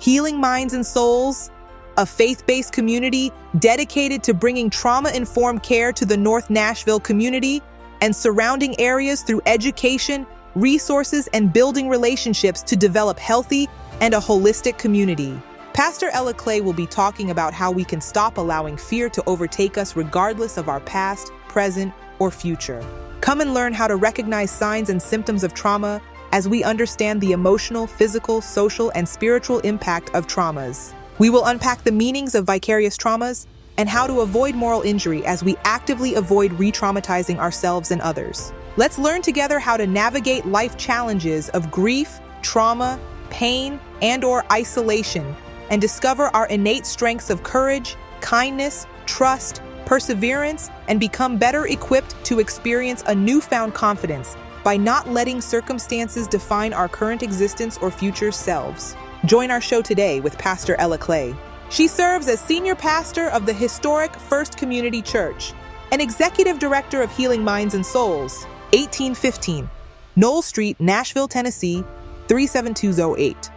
Healing Minds and Souls, a faith-based community dedicated to bringing trauma-informed care to the North Nashville community and surrounding areas through education, resources, and building relationships to develop healthy and a holistic community. Pastor Ella Clay will be talking about how we can stop allowing fear to overtake us regardless of our past, present, or future. Come and learn how to recognize signs and symptoms of trauma as we understand the emotional, physical, social, and spiritual impact of traumas. We will unpack the meanings of vicarious traumas and how to avoid moral injury as we actively avoid re-traumatizing ourselves and others. Let's learn together how to navigate life challenges of grief, trauma, pain, and/or isolation, and discover our innate strengths of courage, kindness, trust, perseverance, and become better equipped to experience a newfound confidence by not letting circumstances define our current existence or future selves. Join our show today with Pastor Ella Clay. She serves as senior pastor of the historic First Community Church and executive director of Healing Minds and Souls, 1815, Knoll Street, Nashville, Tennessee, 37208.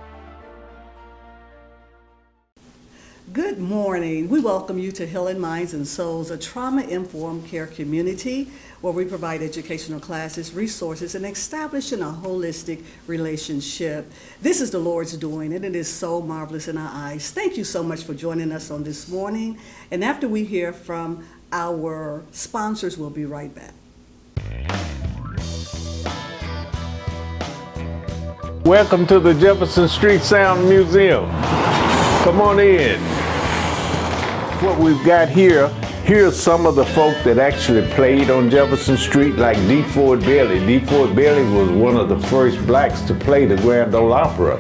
Good morning. We welcome you to Healing Minds and Souls, a trauma-informed care community where we provide educational classes, resources, and establishing a holistic relationship. This is the Lord's doing, and it is so marvelous in our eyes. Thank you so much for joining us on this morning. And after we hear from our sponsors, we'll be right back. Welcome to the Jefferson Street Sound Museum. Come on in. What we've got here's some of the folk that actually played on Jefferson Street, like DeFord Bailey. DeFord Bailey was one of the first blacks to play the Grand Ole Opera.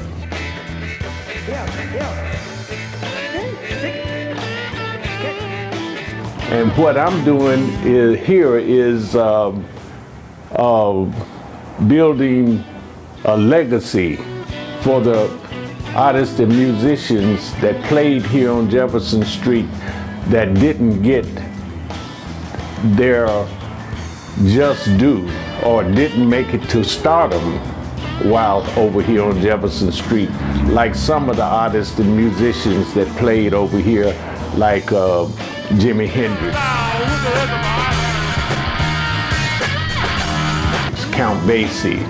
And what I'm doing is building a legacy for the artists and musicians that played here on Jefferson Street that didn't get their just due or didn't make it to stardom while over here on Jefferson Street, like some of the artists and musicians that played over here, like Jimi Hendrix, Count Basie,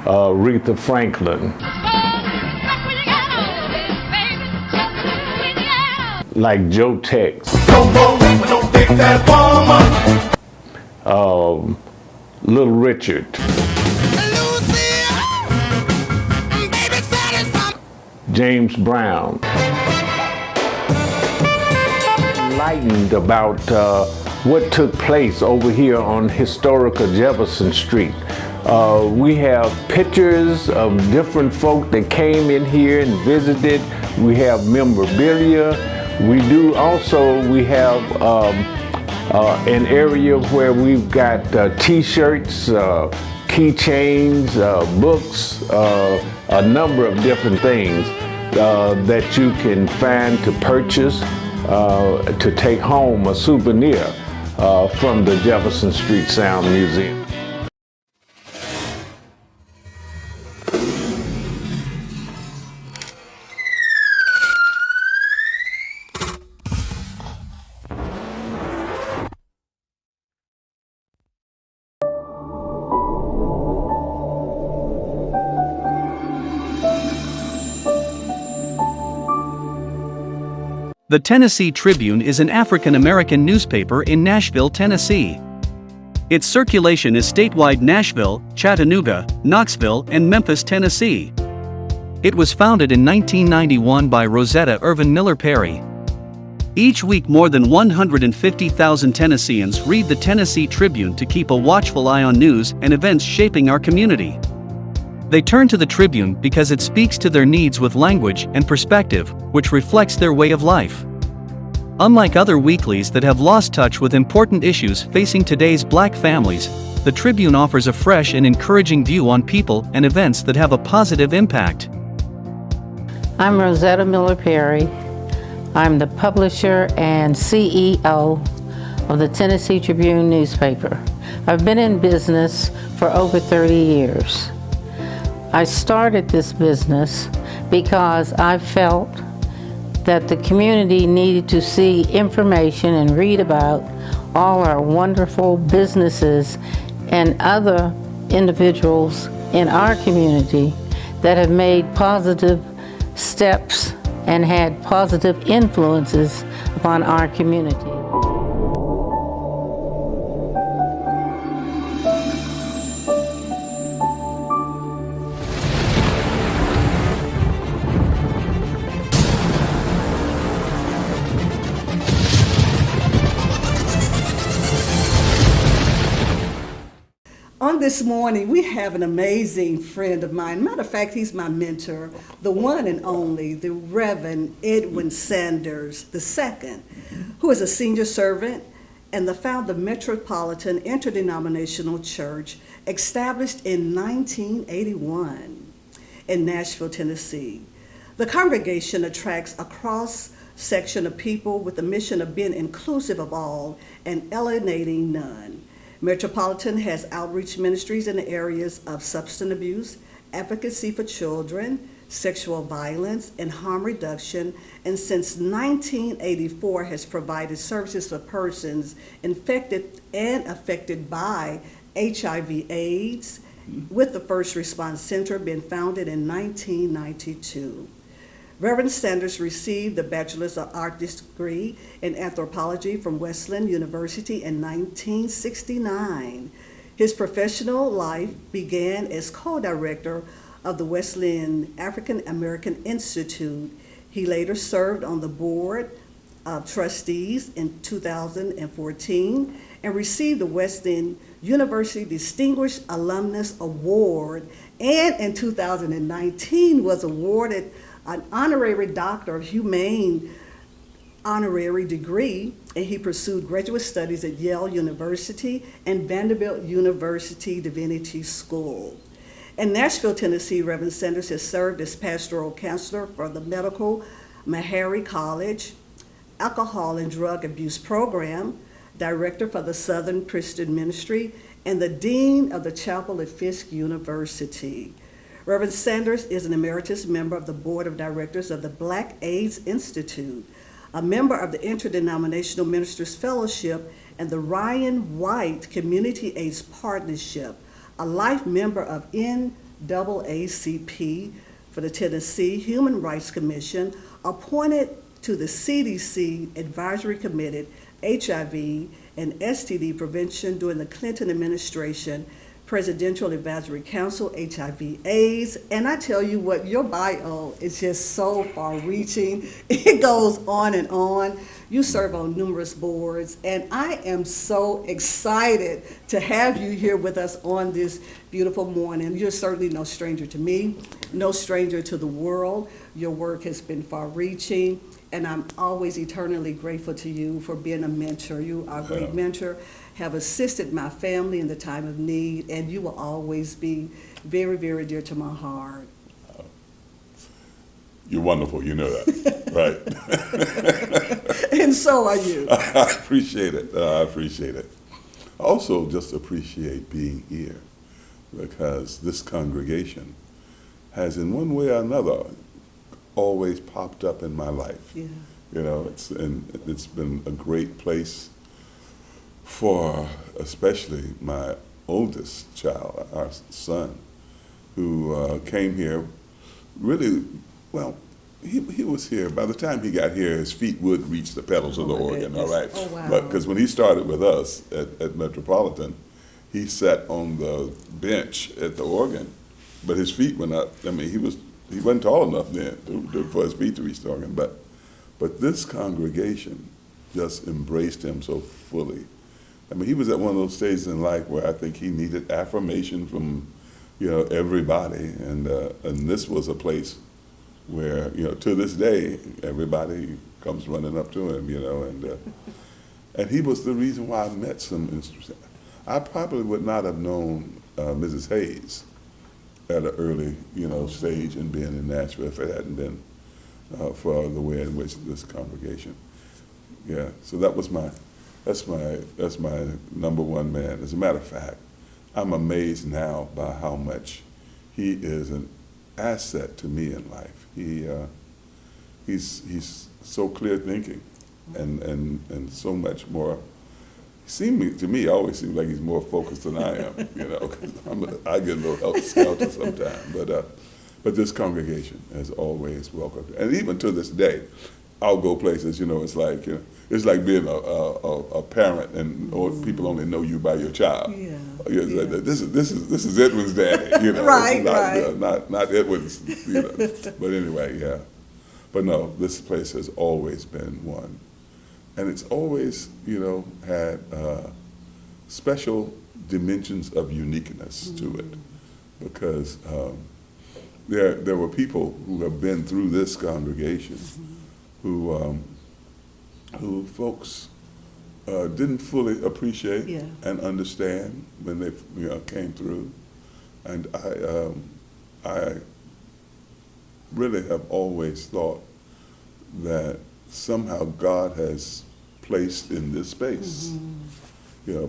Aretha Franklin, like Joe Tex, Little Richard, James Brown. Enlightened about what took place over here on historical Jefferson Street. We have pictures of different folk that came in here and visited. We have memorabilia. We have an area where we've got t-shirts, keychains, books, a number of different things that you can find to purchase, to take home a souvenir from the Jefferson Street Sound Museum. The Tennessee Tribune is an African-American newspaper in Nashville, Tennessee. Its circulation is statewide Nashville, Chattanooga, Knoxville, and Memphis, Tennessee. It was founded in 1991 by Rosetta Irvin Miller Perry. Each week more than 150,000 Tennesseans read the Tennessee Tribune to keep a watchful eye on news and events shaping our community. They turn to the Tribune because it speaks to their needs with language and perspective, which reflects their way of life. Unlike other weeklies that have lost touch with important issues facing today's Black families, the Tribune offers a fresh and encouraging view on people and events that have a positive impact. I'm Rosetta Miller Perry. I'm the publisher and CEO of the Tennessee Tribune newspaper. I've been in business for over 30 years. I started this business because I felt that the community needed to see information and read about all our wonderful businesses and other individuals in our community that have made positive steps and had positive influences upon our community. On this morning, we have an amazing friend of mine. Matter of fact, he's my mentor, the one and only, the Reverend Edwin Sanders II, who is a senior servant and the founder of Metropolitan Interdenominational Church, established in 1981 in Nashville, Tennessee. The congregation attracts a cross-section of people with the mission of being inclusive of all and alienating none. Metropolitan has outreach ministries in the areas of substance abuse, advocacy for children, sexual violence, and harm reduction, and since 1984 has provided services for persons infected and affected by HIV/AIDS, with the First Response Center being founded in 1992. Reverend Sanders received the Bachelor's of Arts degree in anthropology from Wesleyan University in 1969. His professional life began as co-director of the Wesleyan African American Institute. He later served on the board of trustees in 2014 and received the Wesleyan University Distinguished Alumnus Award, and in 2019 was awarded an honorary Doctor of Humane honorary degree, and he pursued graduate studies at Yale University and Vanderbilt University Divinity School. In Nashville, Tennessee, Reverend Sanders has served as pastoral counselor for the Medical Meharry College Alcohol and Drug Abuse Program, director for the Southern Christian Ministry, and the dean of the chapel at Fisk University. Reverend Sanders is an emeritus member of the board of directors of the Black AIDS Institute, a member of the Interdenominational Ministers Fellowship and the Ryan White Community AIDS Partnership, a life member of NAACP for the Tennessee Human Rights Commission, appointed to the CDC Advisory Committee, HIV and STD prevention during the Clinton administration, Presidential Advisory Council, HIV/AIDS, and I tell you what, your bio is just so far-reaching. It goes on and on. You serve on numerous boards, and I am so excited to have you here with us on this beautiful morning. You're certainly no stranger to me, no stranger to the world. Your work has been far-reaching, and I'm always eternally grateful to you for being a mentor. You are a great mentor, have assisted my family in the time of need, and you will always be very, very dear to my heart. You're wonderful, you know that, right? And so are you. I appreciate it. I appreciate it. I also just appreciate being here because this congregation has, in one way or another, always popped up in my life. Yeah. You know, it's been a great place for especially my oldest child, our son, who came here really, well, he was here. By the time he got here, his feet would reach the pedals of the organ, all right? Oh, wow. But because when he started with us at Metropolitan, he sat on the bench at the organ, but his feet were not, I mean, he wasn't tall enough then for his feet to reach the organ. But this congregation just embraced him so fully. I mean, he was at one of those stages in life where I think he needed affirmation from, everybody, and this was a place where, to this day, everybody comes running up to him, and he was the reason why I met some interesting. I probably would not have known Mrs. Hayes at an early, stage in being in Nashville if it hadn't been for the way in which this congregation. Yeah, so that was my That's my number one man. As a matter of fact, I'm amazed now by how much he is an asset to me in life. He's so clear thinking, and so much more. To me, always seems like he's more focused than I am. You know, 'cause I get a little helter-skelter sometimes. But this congregation has always welcomed, and even to this day, I'll go places. You know, it's like being a parent, and people only know you by your child. Yeah. It's like, this is Edwin's daddy. You know, Right, it's not Edwin's. You know. But anyway, yeah. But no, this place has always been one. And it's always, had special dimensions of uniqueness to it, because there were people who have been through this congregation who folks didn't fully appreciate and understand when they came through, and I really have always thought that somehow God has placed in this space,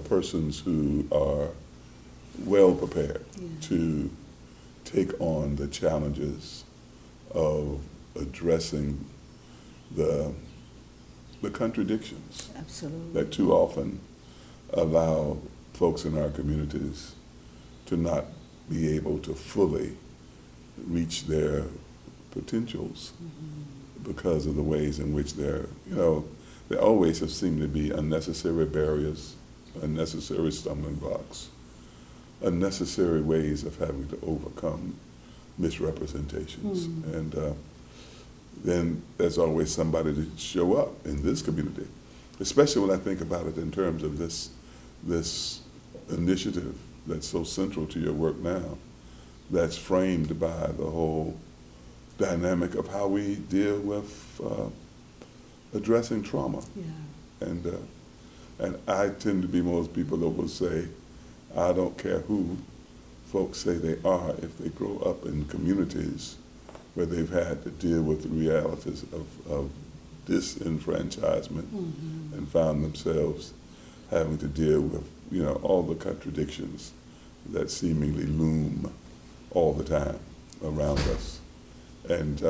persons who are well prepared to take on the challenges of addressing the contradictions that too often allow folks in our communities to not be able to fully reach their potentials because of the ways in which there always have seemed to be unnecessary barriers, unnecessary stumbling blocks, unnecessary ways of having to overcome misrepresentations. And then there's always somebody to show up in this community, especially when I think about it in terms of this initiative that's so central to your work now, that's framed by the whole dynamic of how we deal with addressing trauma. And I tend to be most people that will say, I don't care who folks say they are, if they grow up in communities where they've had to deal with the realities of disenfranchisement and found themselves having to deal with all the contradictions that seemingly loom all the time around us. And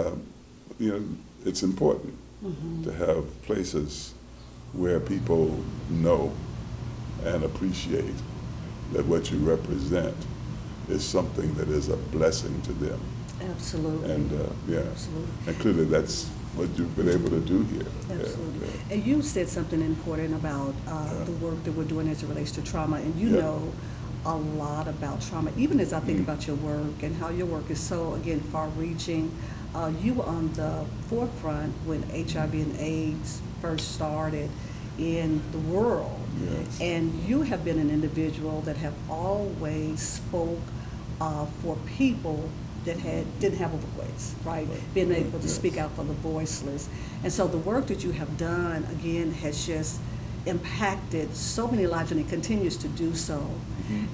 it's important to have places where people know and appreciate that what you represent is something that is a blessing to them. Absolutely. And Absolutely. and clearly that's what you've been able to do here. Absolutely. And you said something important about the work that we're doing as it relates to trauma, and you know a lot about trauma. Even as I think about your work and how your work is so, again, far-reaching, you were on the forefront when HIV and AIDS first started in the world. Yes. And you have been an individual that have always spoke for people that didn't have a voice, right? Being able to speak out for the voiceless. And so the work that you have done, again, has just impacted so many lives, and it continues to do so.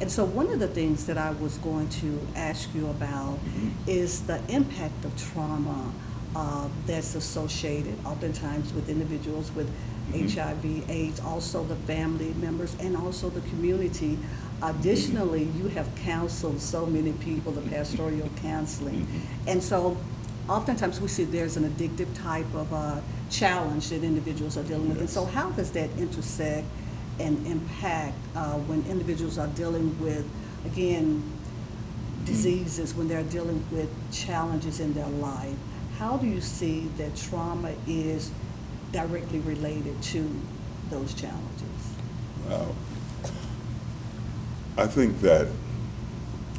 And so one of the things that I was going to ask you about is the impact of trauma that's associated oftentimes with individuals with HIV, AIDS, also the family members, and also the community. Additionally, you have counseled so many people, the pastoral counseling. And so oftentimes we see there's an addictive type of challenge that individuals are dealing with. And so how does that intersect and impact when individuals are dealing with, again, diseases, when they're dealing with challenges in their life? How do you see that trauma is directly related to those challenges? Wow. I think that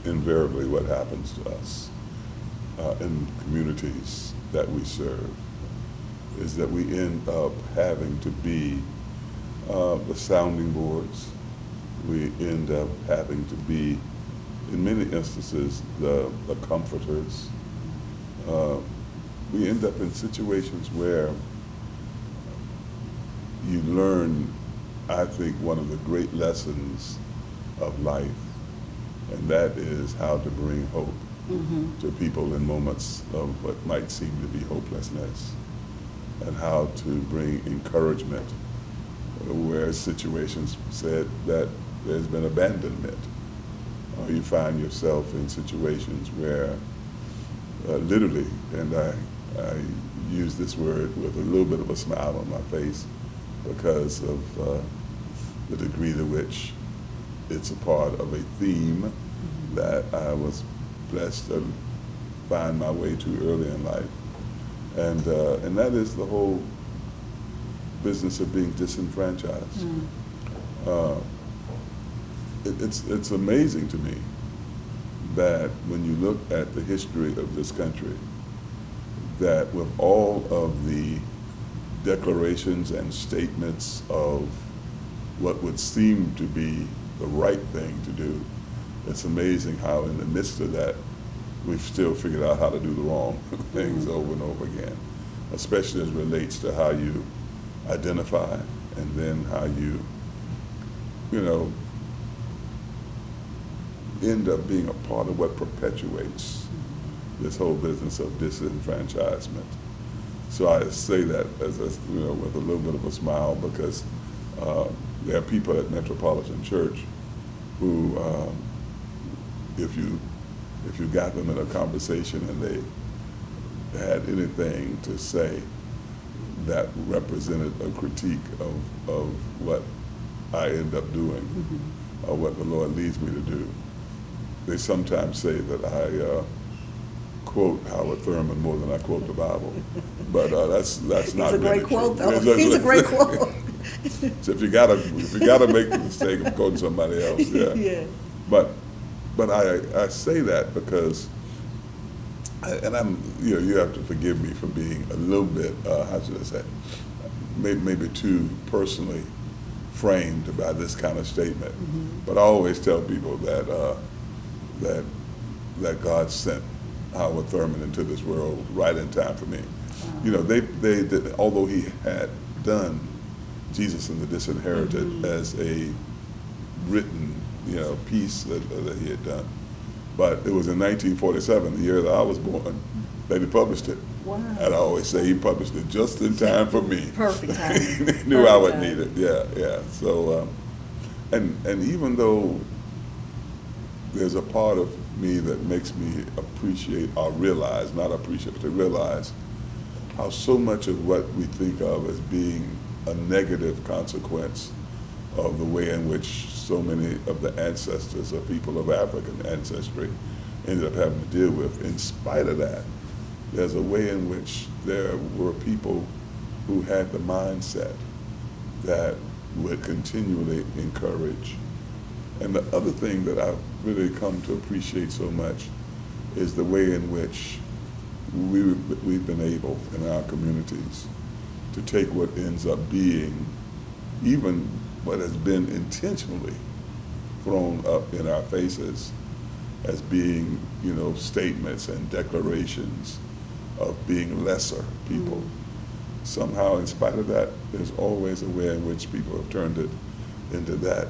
invariably what happens to us in communities that we serve is that we end up having to be the sounding boards. We end up having to be, in many instances, the comforters. We end up in situations where you learn, I think, one of the great lessons of life, and that is how to bring hope to people in moments of what might seem to be hopelessness, and how to bring encouragement where situations said that there's been abandonment, or you find yourself in situations where literally, and I use this word with a little bit of a smile on my face because of the degree to which it's a part of a theme that I was blessed to find my way to early in life. And that is the whole business of being disenfranchised. It's amazing to me that when you look at the history of this country, that with all of the declarations and statements of what would seem to be the right thing to do, it's amazing how in the midst of that, we've still figured out how to do the wrong things over and over again, especially as it relates to how you identify and then how you end up being a part of what perpetuates this whole business of disenfranchisement. So I say that as with a little bit of a smile because there are people at Metropolitan Church who, if you got them in a conversation and they had anything to say that represented a critique of what I end up doing or what the Lord leads me to do, they sometimes say that I quote Howard Thurman more than I quote the Bible, but that's not He's a really great true. quote, though. He's a great quote. So if you gotta make the mistake of quoting somebody else, yeah. Yeah. But I say that because, and I'm you have to forgive me for being a little bit how should I say, maybe too personally framed by this kind of statement. But I always tell people that that God sent Howard Thurman into this world right in time for me. They did, although he had done Jesus and the Disinherited as a written piece that he had done, but it was in 1947, the year that I was born, that he published it. Wow. And I always say he published it just in time for me. Perfect timing. He knew I would need it. Yeah. So, and even though there's a part of me that makes me appreciate or realize, not appreciate, but to realize how so much of what we think of as being a negative consequence of the way in which so many of the ancestors of people of African ancestry ended up having to deal with. In spite of that, there's a way in which there were people who had the mindset that would continually encourage. And the other thing that I've really come to appreciate so much is the way in which we've been able in our communities to take what ends up being, even what has been intentionally thrown up in our faces as being, statements and declarations of being lesser people. Somehow, in spite of that, there's always a way in which people have turned it into that,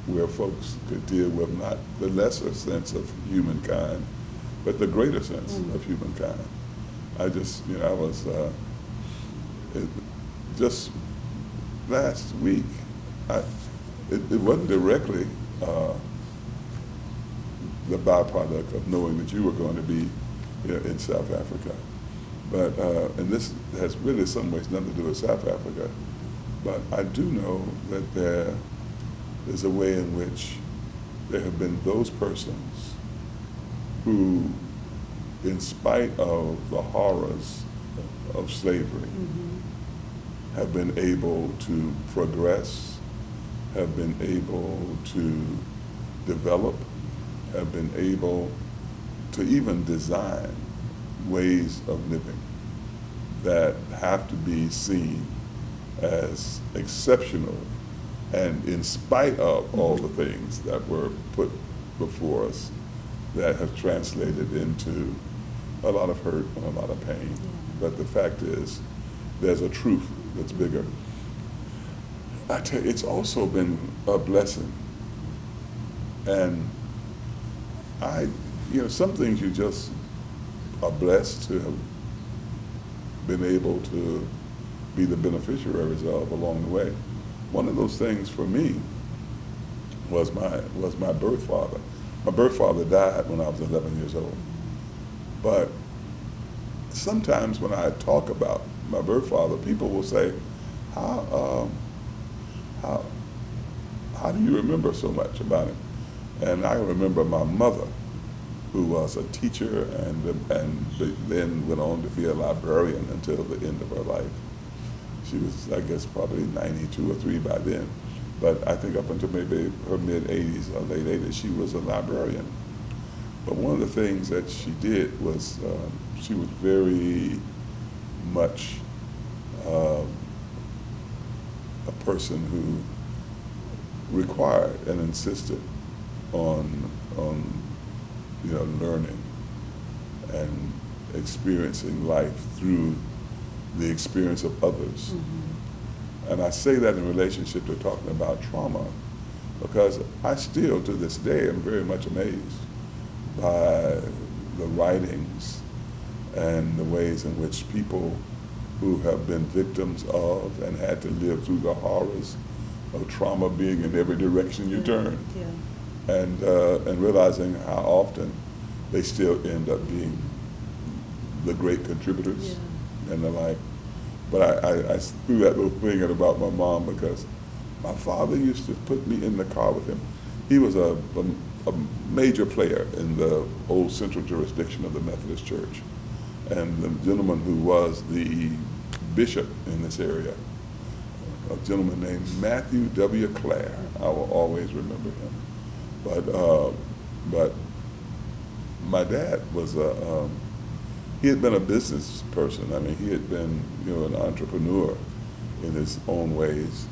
where folks could deal with not the lesser sense of humankind, but the greater sense of humankind. I just, I was, just last week, it wasn't directly the byproduct of knowing that you were going to be in South Africa. But, and this has really some ways nothing to do with South Africa, but I do know that there is a way in which there have been those persons who, in spite of the horrors of slavery, have been able to progress, have been able to develop, have been able to even design ways of living that have to be seen as exceptional, and in spite of all the things that were put before us that have translated into a lot of hurt and a lot of pain. But the fact is, there's a truth that's bigger. I tell you, it's also been a blessing. And some things you just are blessed to have been able to be the beneficiaries of along the way. one of those things for me was my birth father. My birth father died when I was 11 years old. But sometimes when I talk about my birth father, people will say, how do you remember so much about him? And I remember my mother, who was a teacher and then went on to be a librarian until the end of her life. She was, I guess, probably 92 or 3 by then. But I think up until maybe her mid-80s or late 80s, she was a librarian. But one of the things that she did was she was very much a person who required and insisted on learning and experiencing life through the experience of others. Mm-hmm. And I say that in relationship to talking about trauma, because I still, to this day, am very much amazed by the writings and the ways in which people who have been victims of and had to live through the horrors of trauma being in every direction you turn. Yeah. And realizing how often they still end up being the great contributors and the like. But I threw that little thing in about my mom because my father used to put me in the car with him. He was a major player in the old central jurisdiction of the Methodist Church. And the gentleman who was the bishop in this area, a gentleman named Matthew W. Clare, I will always remember him. But my dad was he had been a business person. I mean, he had been, an entrepreneur in his own ways.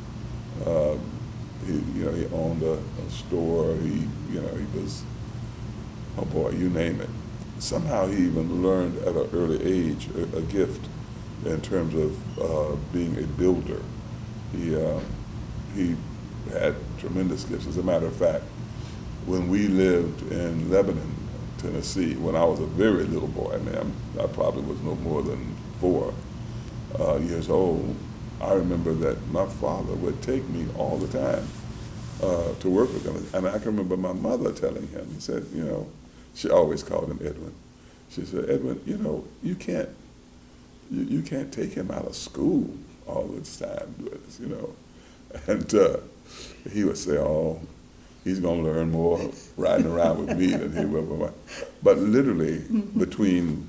He owned a store. He was, oh boy, you name it. Somehow he even learned at an early age a gift in terms of being a builder. He had tremendous gifts. As a matter of fact, when we lived in Lebanon, Tennessee, when I was a very little boy, I mean, I probably was no more than 4 years old, I remember that my father would take me all the time to work with him. And I can remember my mother telling him, he said, she always called him Edwin. She said, Edwin, you can't take him out of school all this time, And he would say, oh, he's going to learn more riding around with me than he will. But literally, between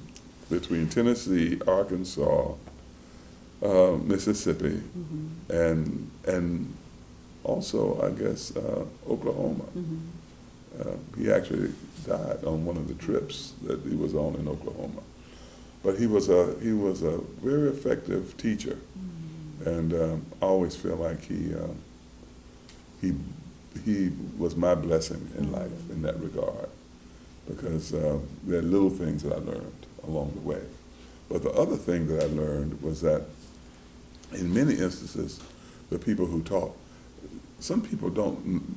Tennessee, Arkansas, Mississippi, and also, I guess, Oklahoma. He actually died on one of the trips that he was on in Oklahoma. But he was a very effective teacher, and I always feel like he was my blessing in life in that regard, because there are little things that I learned along the way. But the other thing that I learned was that in many instances, the people who taught, some people don't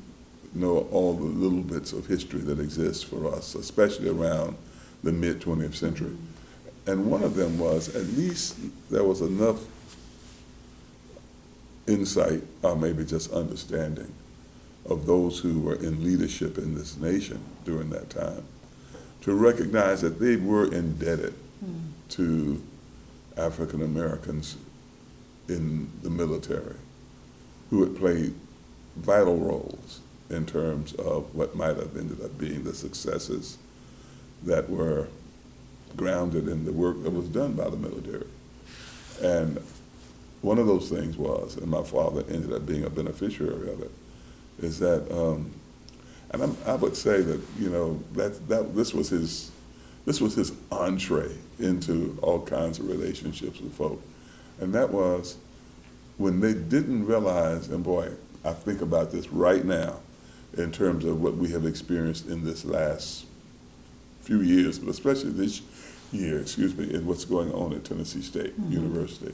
know all the little bits of history that exist for us, especially around the mid-20th century. And one of them was, at least there was enough insight, or maybe just understanding, of those who were in leadership in this nation during that time, to recognize that they were indebted to African Americans in the military, who had played vital roles in terms of what might have ended up being the successes that were grounded in the work that was done by the military. And one of those things was, and my father ended up being a beneficiary of it, is that, and I would say that this was his entree into all kinds of relationships with folk, and that was when they didn't realize, and boy, I think about this right now, in terms of what we have experienced in this last few years, but especially this year, in what's going on at Tennessee State University.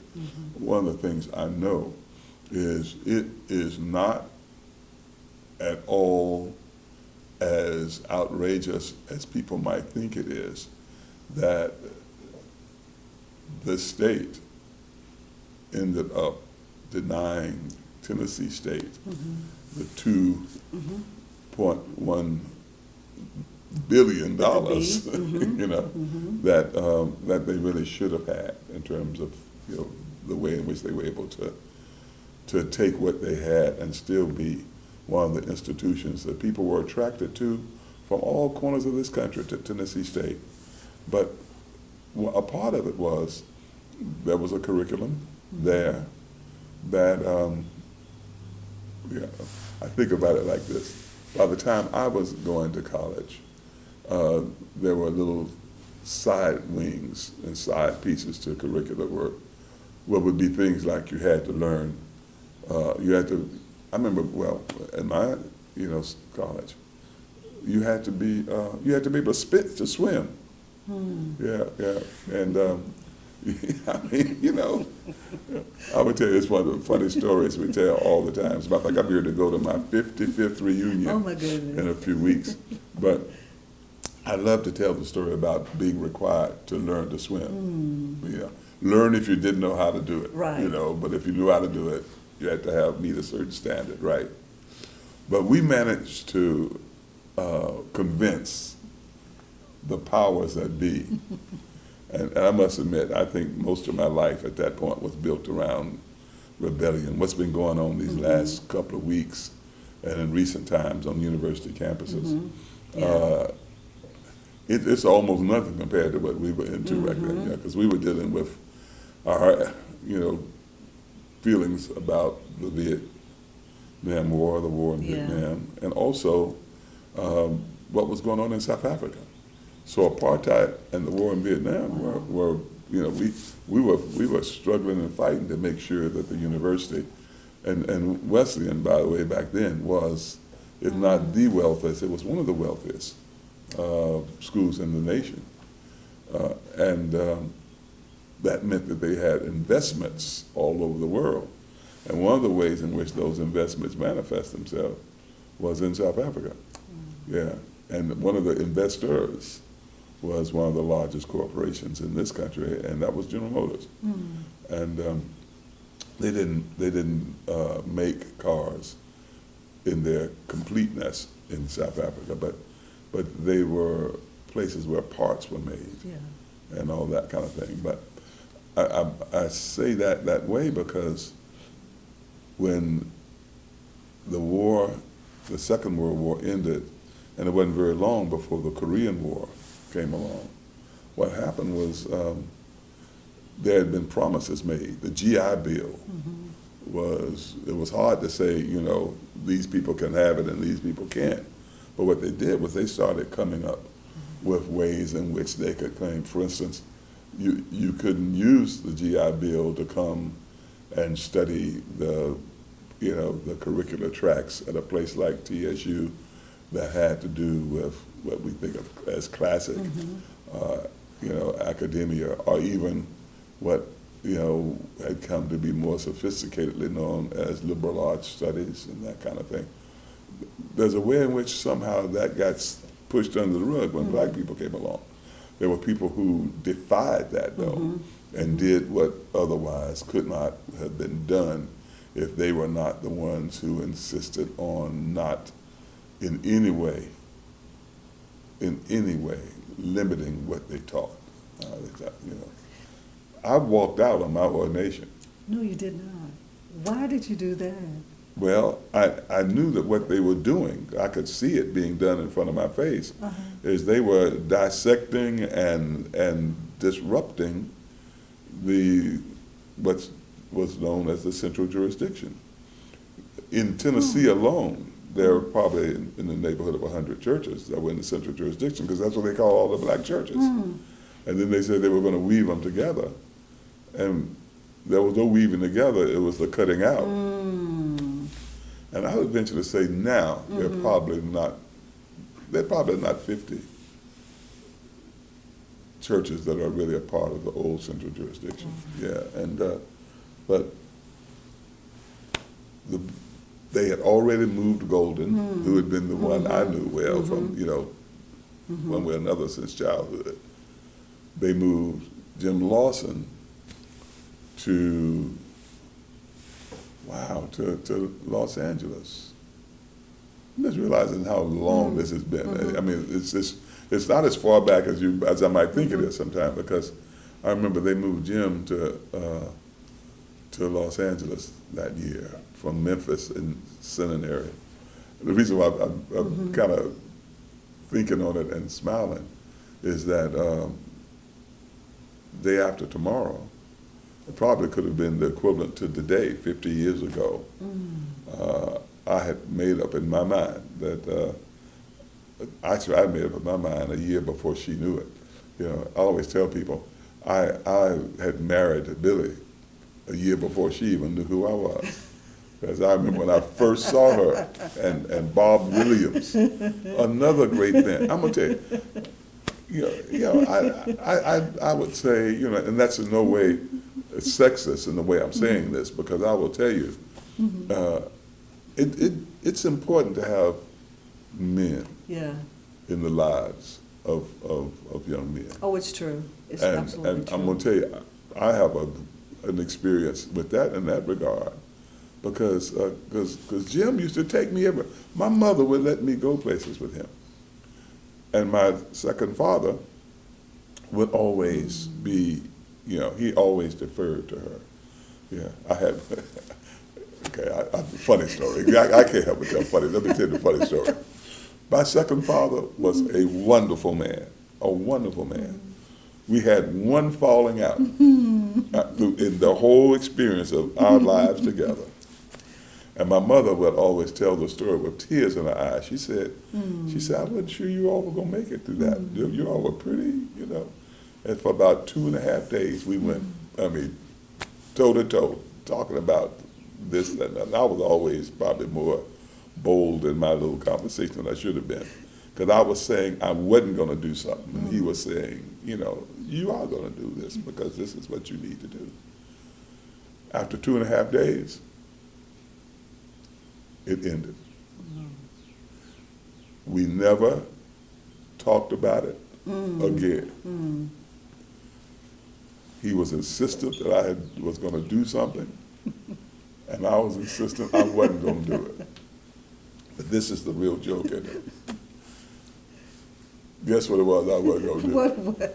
One of the things I know is it is not at all as outrageous as people might think it is that the state ended up denying Tennessee State, the $2.1 billion, you know, that they really should have had in terms of, you know, the way in which they were able to take what they had and still be one of the institutions that people were attracted to from all corners of this country, to Tennessee State. But a part of it was there was a curriculum there that, I think about it like this. By the time I was going to college, there were little side wings and side pieces to curricular work. What would be things like you had to learn, I remember, well, in my, college, you had to be able to swim. Yeah, and I mean, I would tell you, it's one of the funny stories we tell all the time. As a matter of fact, I'm here to go to my 55th reunion Oh my goodness. in a few weeks. But I love to tell the story about being required to learn to swim. Yeah, learn if you didn't know how to do it. Right. But if you knew how to do it, you had to meet a certain standard, right? But we managed to convince the powers that be. And I must admit, I think most of my life at that point was built around rebellion. What's been going on these last couple of weeks and in recent times on university campuses. It's almost nothing compared to what we were into back then, because we were dealing with our, feelings about the Vietnam War, the war in Vietnam, and also what was going on in South Africa. So apartheid and the war in Vietnam were we were struggling and fighting to make sure that the university, and Wesleyan, by the way, back then was, if not the wealthiest, it was one of the wealthiest schools in the nation, and that meant that they had investments all over the world, and one of the ways in which those investments manifest themselves was in South Africa. Yeah, and one of the investors was one of the largest corporations in this country, and that was General Motors. And they didn't make cars in their completeness in South Africa, but they were places where parts were made and all that kind of thing. But I say that way because when the Second World War ended, and it wasn't very long before the Korean War came along, what happened was there had been promises made. The GI Bill it was hard to say, these people can have it and these people can't. But what they did was they started coming up with ways in which they could claim, for instance, you couldn't use the GI Bill to come and study the curricular tracks at a place like TSU that had to do with what we think of as classic, academia, or even what had come to be more sophisticatedly known as liberal arts studies and that kind of thing. There's a way in which somehow that got pushed under the rug when black people came along. There were people who defied that, though, and did what otherwise could not have been done if they were not the ones who insisted on not in any way limiting what they taught. I walked out on my ordination. No, you did not. Why did you do that? Well, I knew that what they were doing, I could see it being done in front of my face, is they were dissecting and disrupting what was known as the central jurisdiction. In Tennessee alone, there were probably in the neighborhood of 100 churches that were in the central jurisdiction, because that's what they call all the black churches. And then they said they were going to weave them together. And there was no weaving together, it was the cutting out. And I would venture to say now, they're probably not 50 churches that are really a part of the old central jurisdiction. Yeah, and but they had already moved Golden, who had been the one I knew well from, one way or another since childhood. They moved Jim Lawson to wow, to Los Angeles. I'm just realizing how long this has been. I mean, it's not as far back as I might think it is sometimes, because I remember they moved Jim to Los Angeles that year from Memphis and Seminary. The reason why I'm kind of thinking on it and smiling is that day after tomorrow, it probably could have been the equivalent to today, 50 years ago. I had made up in my mind that, actually I made up in my mind a year before she knew it. You know, I always tell people, I had married Billy a year before she even knew who I was. Because I remember when I first saw her, and Bob Williams, another great band. I'm gonna tell you, I would say, you know, and that's in no way sexist in the way I'm saying this, because I will tell you, it's important to have men Yeah. in the lives of young men. Oh, it's true. It's absolutely And true. I'm gonna tell you, I have an experience with that in that regard, because Jim used to take me everywhere. My mother would let me go places with him, and my second father would always be, you know, he always deferred to her. Yeah, I had. Okay, funny story. I can't help but tell funny. Let me tell you the funny story. My second father was a wonderful man, a wonderful man. We had one falling out in the whole experience of our lives together. And my mother would always tell the story with tears in her eyes. She said, I wasn't sure you all were going to make it through that. You all were pretty, you know. And for about 2.5 days, we went, I mean, toe to toe, talking about this and that. And I was always probably more bold in my little conversation than I should have been. Because I was saying I wasn't going to do something. And he was saying, you know, you are going to do this because this is what you need to do. After 2.5 days, it ended. We never talked about it again. He was insistent that I was going to do something, and I was insistent I wasn't going to do it. But this is the real joke in it. Guess what it was I wasn't going to do? What was it?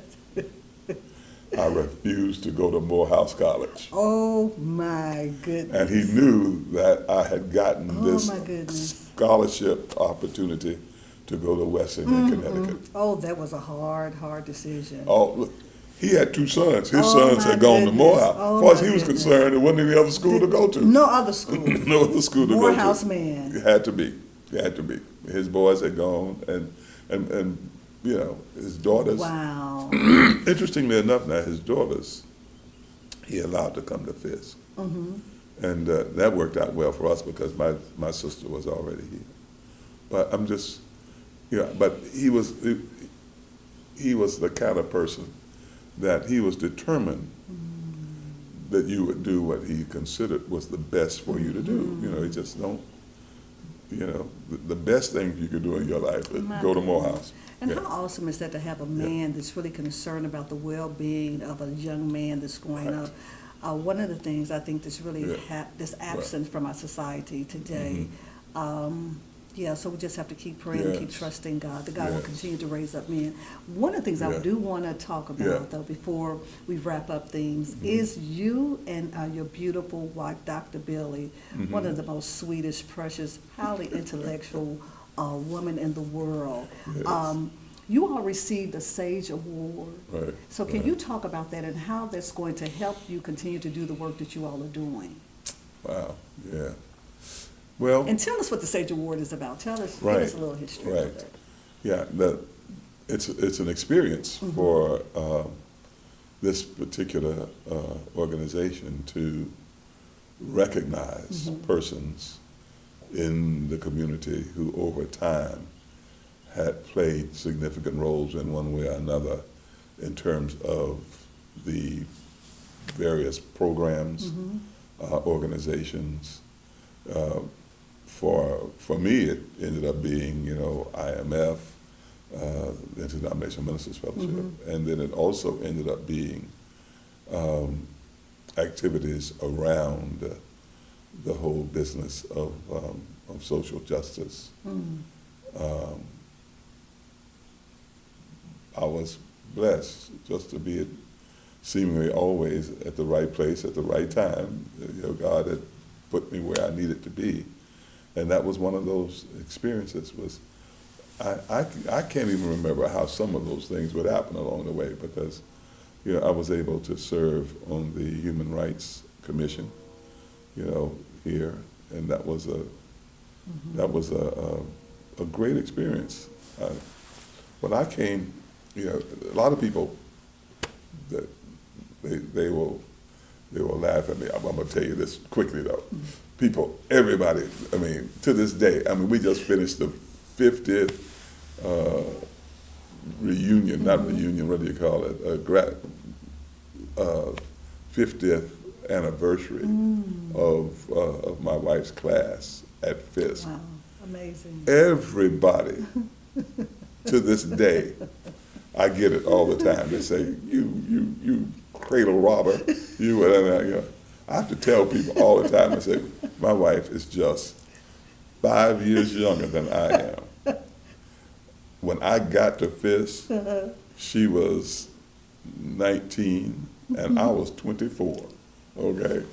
I refused to go to Morehouse College. Oh my goodness. And he knew that I had gotten this my goodness. scholarship opportunity to go to Wesleyan, Connecticut. Oh, that was a hard decision. Oh, look, he had 2 sons. His Oh, sons my had gone to goodness. Morehouse. Oh, As far as my he was goodness. concerned, there wasn't any other school to go to. No other school. No other school to Morehouse go to. man. It had to be. It had to be. His boys had gone, and you know, his daughters. Wow. Interestingly enough, now his daughters, he allowed to come to Fisk, and that worked out well for us because my sister was already here. But I'm just, yeah. But he was the kind of person that he was determined that you would do what he considered was the best for you to do. You know, he just don't. You know, the best thing you could do in your life is go to Morehouse. And Yeah. how awesome is that to have a man that's really concerned about the well-being of a young man that's growing Right. up? One of the things I think that's really Yeah. that's absent from our society today. Yeah, so we just have to keep praying and keep Yes. trusting God. That God will Yes. continue to raise up men. One of the things I Yeah. do want to talk about, Yeah. though, before we wrap up things, is you and your beautiful wife, Dr. Billy, one of the most sweetest, precious, highly intellectual woman in the world. Yes. You all received a Sage Award. Right. So can right. you talk about that and how that's going to help you continue to do the work that you all are doing? Wow. Yeah. Well. And tell us what the Sage Award is about. Tell us, Right. give us a little history Right. of that. Yeah, it's an experience for this particular organization to recognize persons in the community who over time had played significant roles in one way or another in terms of the various programs, organizations. For me, it ended up being, you know, IMF, the Interdenominational Ministers Fellowship, and then it also ended up being activities around the whole business of social justice. I was blessed just to be seemingly always at the right place at the right time. You know, God had put me where I needed to be, and that was one of those experiences. I can't even remember how some of those things would happen along the way, because you know, I was able to serve on the Human Rights Commission, you know, here, and that was a great experience. When I came, you know, a lot of people that they will laugh at me. I'm gonna tell you this quickly though. People, everybody, I mean, to this day, I mean, we just finished the 50th reunion, not reunion, what do you call it? 50th anniversary of my wife's class at Fisk. Wow, amazing. Everybody, to this day, I get it all the time. They say, you cradle robber, you whatever. You know. I have to tell people all the time, I say, my wife is just 5 years younger than I am. When I got to Fisk, she was 19 and I was 24, okay?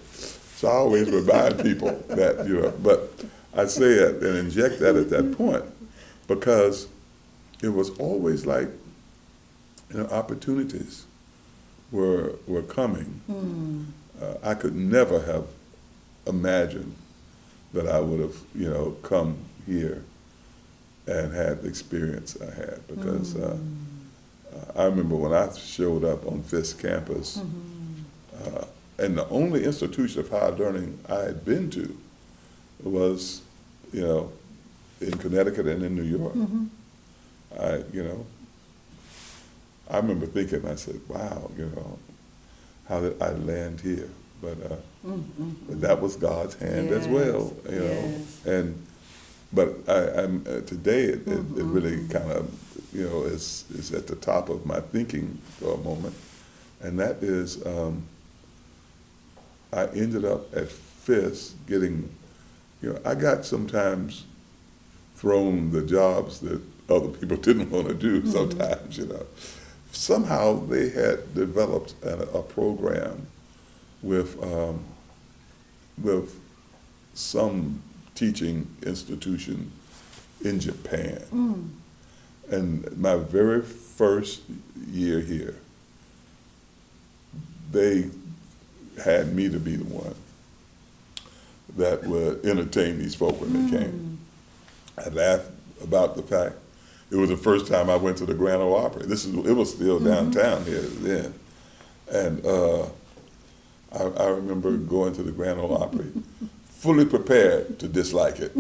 So I always remind people that, you know, but I say it and inject that at that point because it was always like, you know, opportunities were coming. I could never have imagined that I would have, you know, come here and had the experience I had, because I remember when I showed up on Fisk campus, and the only institution of higher learning I had been to was, you know, in Connecticut and in New York. I remember thinking, I said, wow, you know, how did I land here? But that was God's hand as well, you know. But I'm today it really kind of, you know, is at the top of my thinking for a moment, and that is I ended up at Fisk getting, you know, I got sometimes thrown the jobs that other people didn't want to do sometimes, you know. Somehow they had developed a program with some teaching institution in Japan. And my very first year here, they had me to be the one that would entertain these folk when they came. I laughed about the fact it was the first time I went to the Grand Ole Opry. It was still downtown here then. And I remember going to the Grand Ole Opry, fully prepared to dislike it.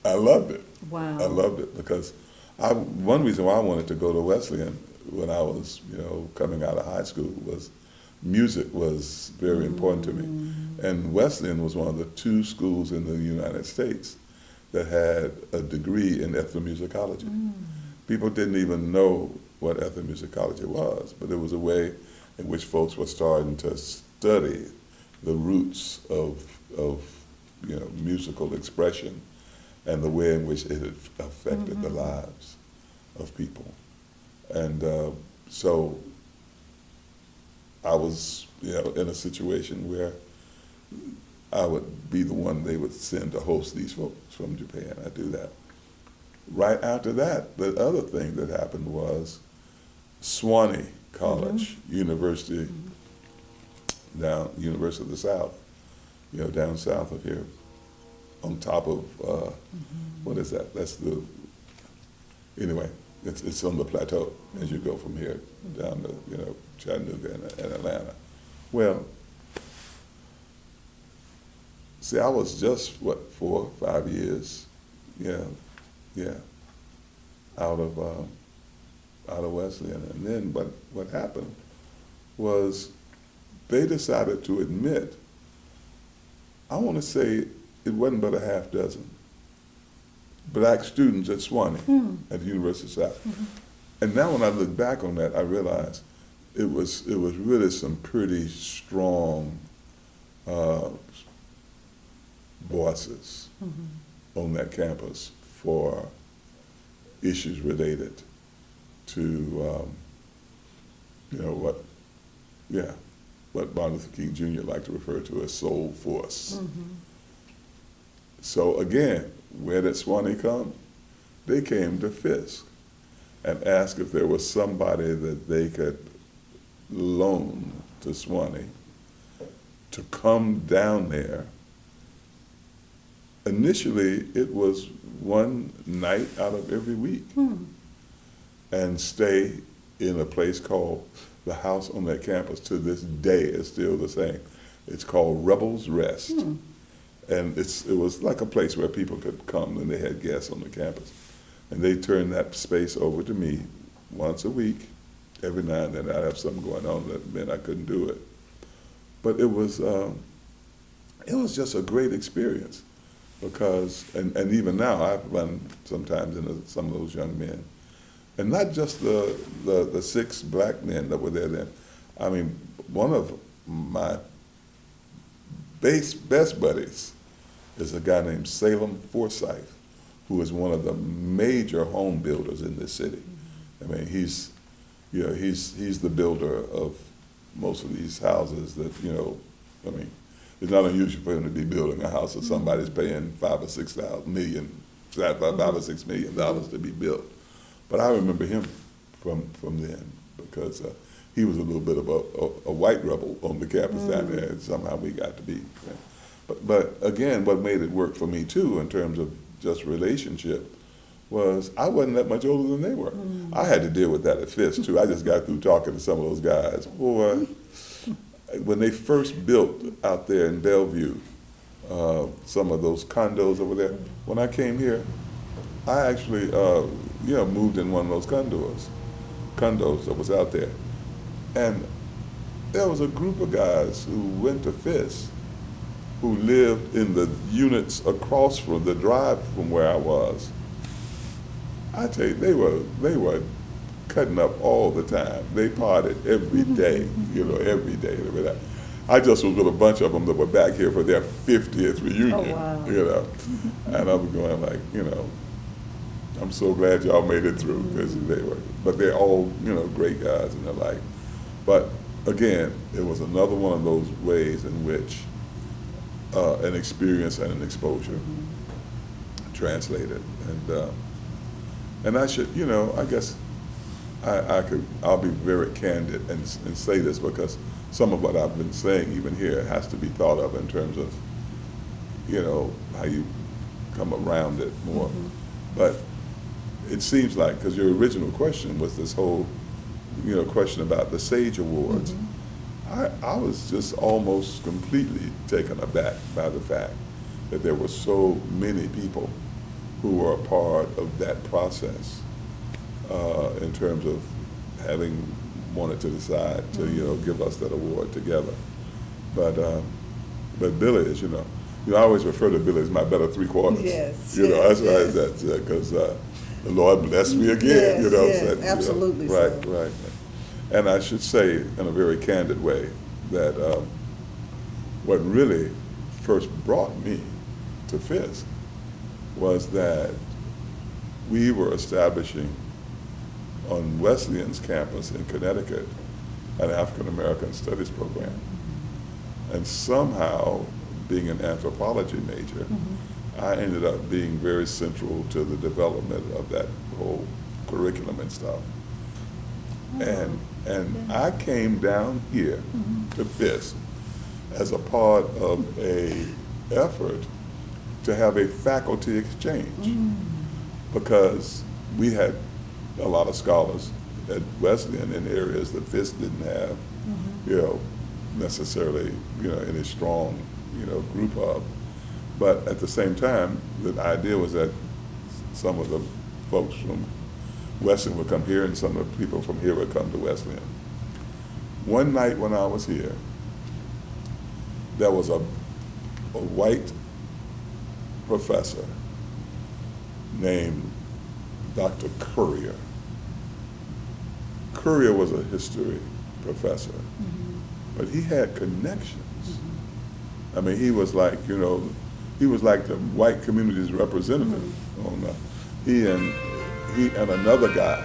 I loved it. Wow. I loved it because one reason why I wanted to go to Wesleyan when I was, you know, coming out of high school was music was very important to me. And Wesleyan was one of the 2 schools in the United States that had a degree in ethnomusicology. People didn't even know what ethnomusicology was, but it was a way in which folks were starting to study the roots of you know, musical expression and the way in which it had affected the lives of people. And so I was, you know, in a situation where I would be the one they would send to host these folks from Japan. I do that. Right after that, the other thing that happened was Sewanee College, University University of the South, you know, down south of here, on top of, what is that? That's anyway, it's on the plateau as you go from here down to, you know, Chattanooga and Atlanta. Well, see, I was just, 4 or 5 years, out of Wesleyan. And then, but what happened was they decided to admit, I want to say it wasn't but a half dozen black students at Sewanee at the University of South. And now when I look back on that, I realize it was really some pretty strong voices on that campus for issues related to, what Martin Luther King Jr. liked to refer to as soul force. So again, where did Swanee come? They came to Fisk and asked if there was somebody that they could loan to Swanee to come down there. Initially, it was one night out of every week and stay in a place called the house on that campus. To this day, it's still the same. It's called Rebels Rest. And it was like a place where people could come and they had guests on the campus. And they turned that space over to me once a week. Every now and then I'd have something going on that meant I couldn't do it. But it was just a great experience because, and even now I've run sometimes into some of those young men. And not just the 6 black men that were there then. I mean, one of my best buddies is a guy named Salem Forsyth, who is one of the major home builders in this city. I mean, he's the builder of most of these houses that, I mean, it's not unusual for him to be building a house that somebody's paying $5 or $6 million to be built. But I remember him from then because he was a little bit of a white rebel on the campus down there, and somehow we got to be. But again, what made it work for me too, in terms of just relationship, was I wasn't that much older than they were. I had to deal with that at Fisk too. I just got through talking to some of those guys. Boy, when they first built out there in Bellevue, some of those condos over there, when I came here, I actually moved in one of those condos that was out there. And there was a group of guys who went to Fisk who lived in the units across from the drive from where I was. I tell you, they were cutting up all the time. They partied every day, every day. I just was with a bunch of them that were back here for their 50th reunion, And I was going like, I'm so glad y'all made it through because but they're all, great guys and the like. But again, it was another one of those ways in which an experience and an exposure translated. And I should, I guess I'll be very candid and say this because some of what I've been saying even here has to be thought of in terms of, how you come around it more. But it seems like, because your original question was this whole, question about the SAGE Awards. I was just almost completely taken aback by the fact that there were so many people who were a part of that process in terms of having wanted to decide to, give us that award together. But Billy is, I always refer to Billy as my better 3/4. Yes. That's why I said, because the Lord blessed me again, Yes, absolutely. Right. And I should say in a very candid way that what really first brought me to Fisk was that we were establishing on Wesleyan's campus in Connecticut an African American Studies program. And somehow, being an anthropology major, I ended up being very central to the development of that whole curriculum and stuff. And I came down here to Fisk as a part of a effort to have a faculty exchange because we had a lot of scholars at Wesleyan in areas that Fisk didn't have, necessarily, any strong, group of. But at the same time, the idea was that some of the folks from Wesleyan would come here and some of the people from here would come to Wesleyan. One night when I was here, there was a white professor named Dr. Currier. Currier was a history professor, but he had connections. I mean, he was like, he was like the white community's representative on that. He and another guy.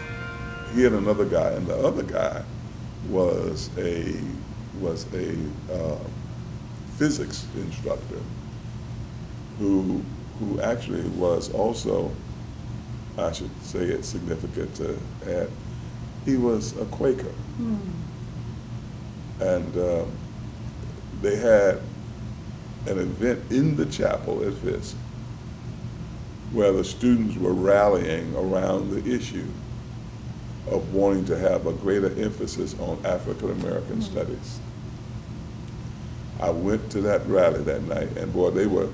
He and another guy, and the other guy was a physics instructor who actually was also, I should say it's significant to add, he was a Quaker. And they had an event in the chapel at Fisk where the students were rallying around the issue of wanting to have a greater emphasis on African American studies. I went to that rally that night, and boy, they were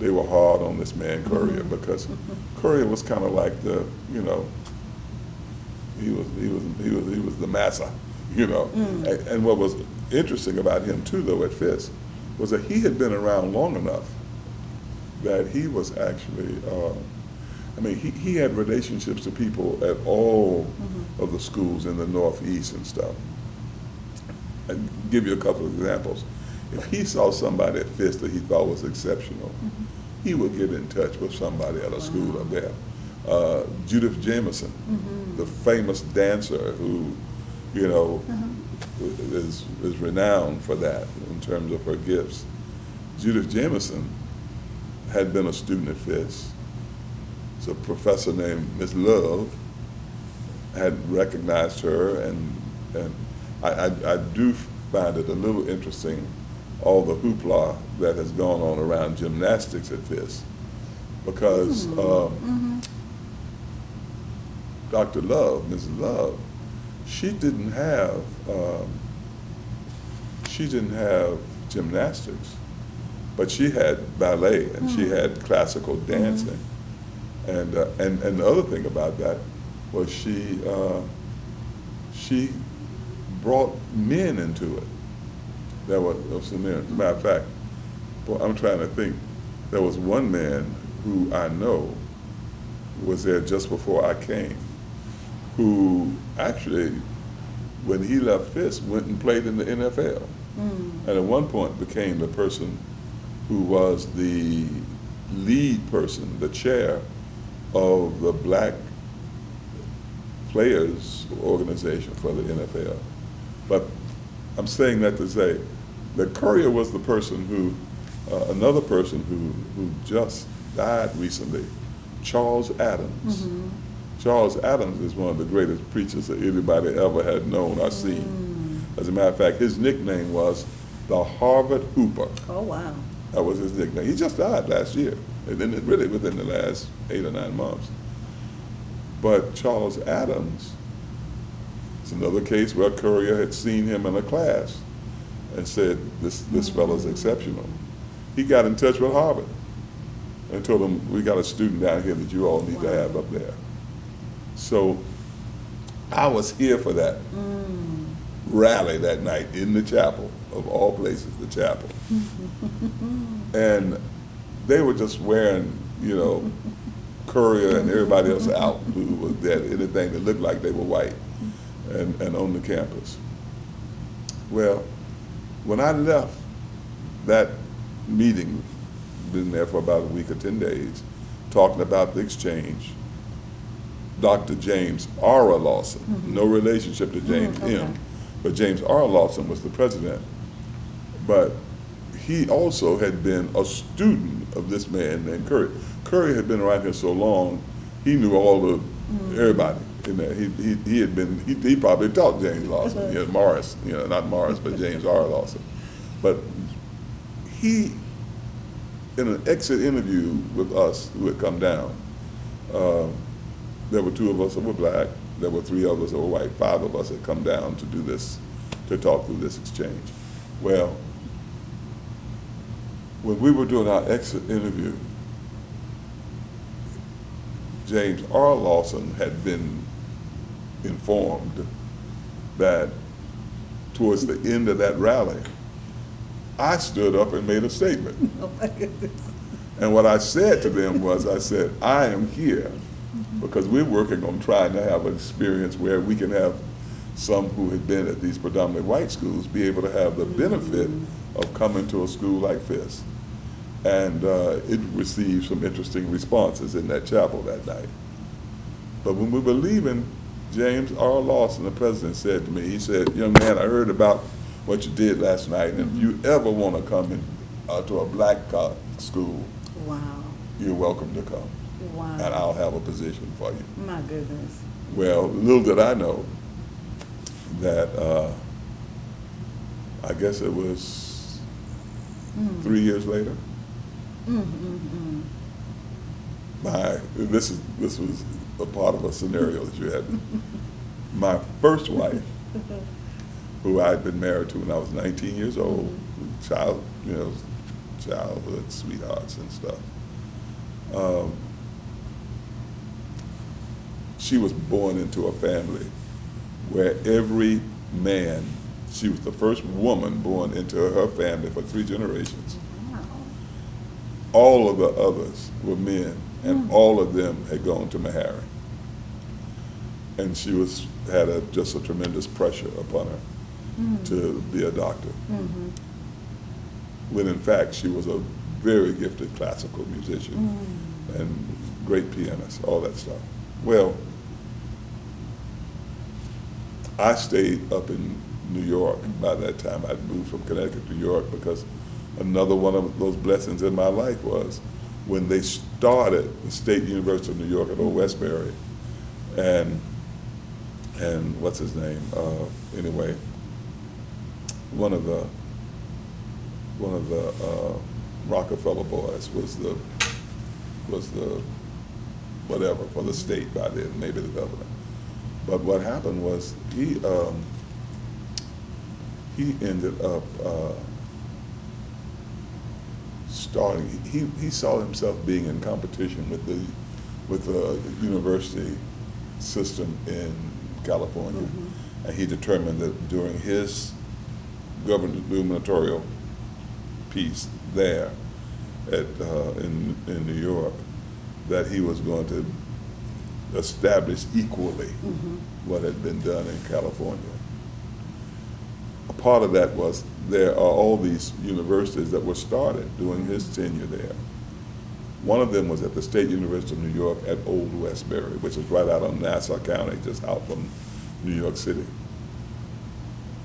hard on this man Currier, because Currier was kind of like the, you know, he was the massa, you know. And what was interesting about him too, though, at Fisk, was that he had been around long enough that he was actually, I mean, he had relationships to people at all of the schools in the Northeast and stuff. I'll give you a couple of examples. If he saw somebody at Fisk that he thought was exceptional, he would get in touch with somebody at a school up there. Judith Jameson, the famous dancer who, you know, is renowned for that in terms of her gifts. Judith Jameson had been a student at Fisk. So a professor named Miss Love had recognized her, and I do find it a little interesting, all the hoopla that has gone on around gymnastics at Fisk, because Dr. Love, Mrs. Love, she didn't have gymnastics, but she had ballet and she had classical dancing, and the other thing about that was she brought men into it. There was some men. As a matter of fact, boy, I'm trying to think. There was one man who I know was there just before I came, who actually, when he left Fisk, went and played in the NFL. And at one point became the person who was the lead person, the chair of the Black Players Organization for the NFL. But I'm saying that to say that Currier was the person who, another person who just died recently, Charles Adams. Charles Adams is one of the greatest preachers that anybody ever had known or seen. As a matter of fact, his nickname was the Harvard Hooper. Oh, wow. That was his nickname. He just died last year, and then really within the last 8 or 9 months. But Charles Adams, it's another case where Currier had seen him in a class and said, this fellow's exceptional. He got in touch with Harvard and told them, we got a student down here that you all need to have up there. So I was here for that rally that night in the chapel, of all places, the chapel. And they were just wearing, you know, Currier and everybody else out who was there, anything that looked like they were white, and on the campus. Well, when I left that meeting, been there for about a week or 10 days, talking about the exchange, Dr. James R. Lawson, no relationship to James M., but James R. Lawson was the president. But he also had been a student of this man named Currier. Currier had been around here so long, he knew all of everybody in there. He probably taught James Lawson, you know, Morris, you know, not Morris, but James R. Lawson. But he, in an exit interview with us who had come down, there were 2 of us that were black, there were 3 of us that were white, 5 of us had come down to do this, to talk through this exchange. Well, when we were doing our exit interview, James R. Lawson had been informed that towards the end of that rally, I stood up and made a statement. Oh, my goodness. And what I said to them was, I said, I am here because we're working on trying to have an experience where we can have some who had been at these predominantly white schools be able to have the benefit of coming to a school like Fisk. And it received some interesting responses in that chapel that night. But when we were leaving, James R. Lawson, the president, said to me, he said, "Young man, I heard about what you did last night, and if you ever want to come to a black school, Wow. you're welcome to come, Wow. and I'll have a position for you." My goodness. Well, little did I know that I guess it was 3 years later. This was a part of a scenario that you had. My first wife, who I had been married to when I was 19 years old, childhood sweethearts and stuff. She was born into a family where every man, she was the first woman born into her family for 3 generations. All of the others were men, and all of them had gone to Meharry. And she had just a tremendous pressure upon her to be a doctor. When in fact she was a very gifted classical musician and great pianist, all that stuff. Well, I stayed up in New York by that time. I'd moved from Connecticut to New York because another one of those blessings in my life was when they started the State University of New York at Old Westbury, and what's his name? Anyway, one of the Rockefeller boys was the whatever for the state by then, maybe the governor. But what happened was he ended up he saw himself being in competition with the university system in California, and he determined that during his gubernatorial piece there in New York, that he was going to establish equally what had been done in California. A part of that was there are all these universities that were started during his tenure there. One of them was at the State University of New York at Old Westbury, which is right out of Nassau County, just out from New York City.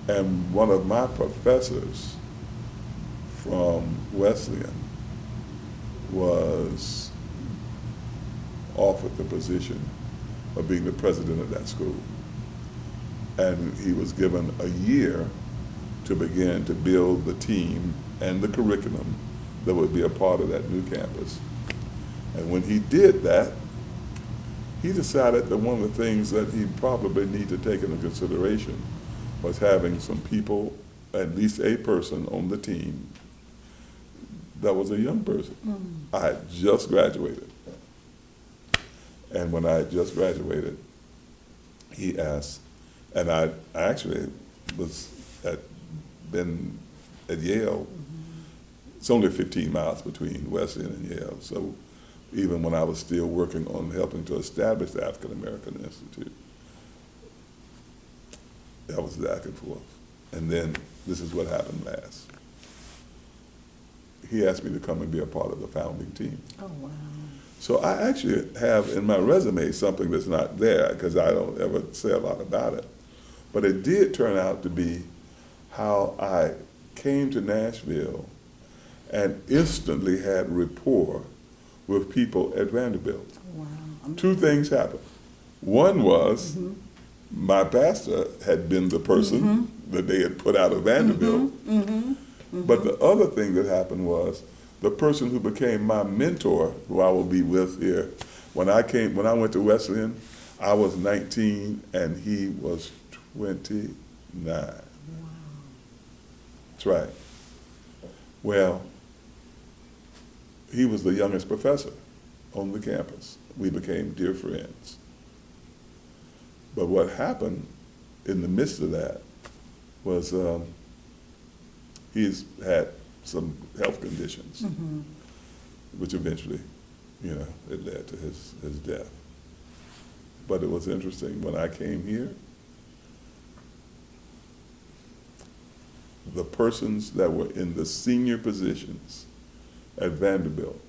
And one of my professors from Wesleyan was offered the position of being the president of that school. And he was given a year to begin to build the team and the curriculum that would be a part of that new campus. And when he did that, he decided that one of the things that he probably need to take into consideration was having some people, at least a person on the team that was a young person. I had just graduated. And when I had just graduated, he asked, and I actually been at Yale. It's only 15 miles between Wesleyan and Yale. So even when I was still working on helping to establish the African American Institute, that was back and forth. And then this is what happened last. He asked me to come and be a part of the founding team. Oh, wow. So I actually have in my resume something that's not there because I don't ever say a lot about it. But it did turn out to be how I came to Nashville and instantly had rapport with people at Vanderbilt. Wow. 2 things happened. One was my pastor had been the person that they had put out of Vanderbilt. But the other thing that happened was the person who became my mentor, who I will be with here, when I went to Wesleyan, I was 19 and he was 29. Wow. That's right. Well, he was the youngest professor on the campus. We became dear friends. But what happened in the midst of that was he's had some health conditions, which eventually, it led to his death. But it was interesting, when I came here, the persons that were in the senior positions at Vanderbilt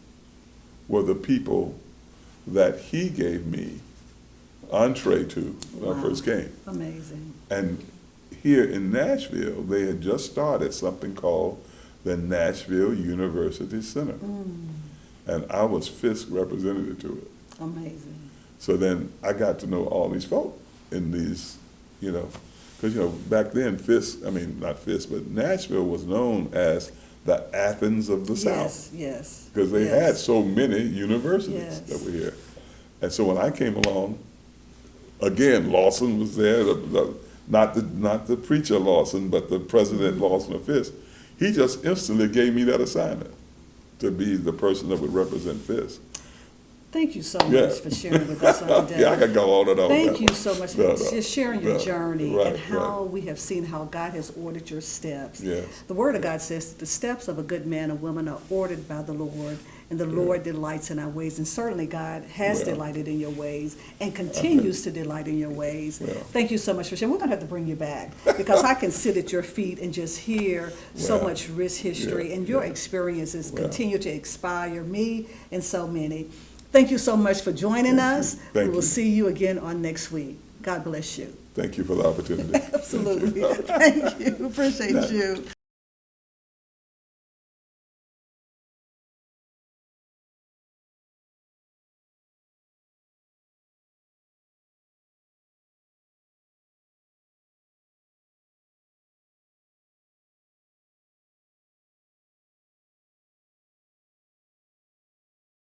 were the people that he gave me entree to when I first came. Amazing. And here in Nashville, they had just started something called the Nashville University Center. And I was Fisk representative to it. Amazing. So then I got to know all these folk in these, because, back then not Fisk, but Nashville was known as the Athens of the South. Yes. Because they yes. had so many universities Yes. that were here. And so when I came along, again, Lawson was there, not the preacher Lawson, but the president Lawson of Fisk. He just instantly gave me that assignment to be the person that would represent Fisk. Thank you so much Yeah. for sharing with us today. Yeah, I could go on and on. Thank that you one. so much No, for no, just sharing your no. journey Right, and how right. we have seen how God has ordered your steps. Yes. The Word of God says, the steps of a good man or woman are ordered by the Lord, and the Lord delights in our ways. And certainly God has Well. delighted in your ways and continues to delight in your ways. Well. Thank you so much for sharing. We're going to have to bring you back because I can sit at your feet and just hear so Well. much rich history, Yeah, and your yeah. experiences Well. continue to inspire me and so many. Thank you so much for joining us. Thank We will you. see you again on next week. God bless you. Thank you for the opportunity. Absolutely. Thank you. Appreciate you.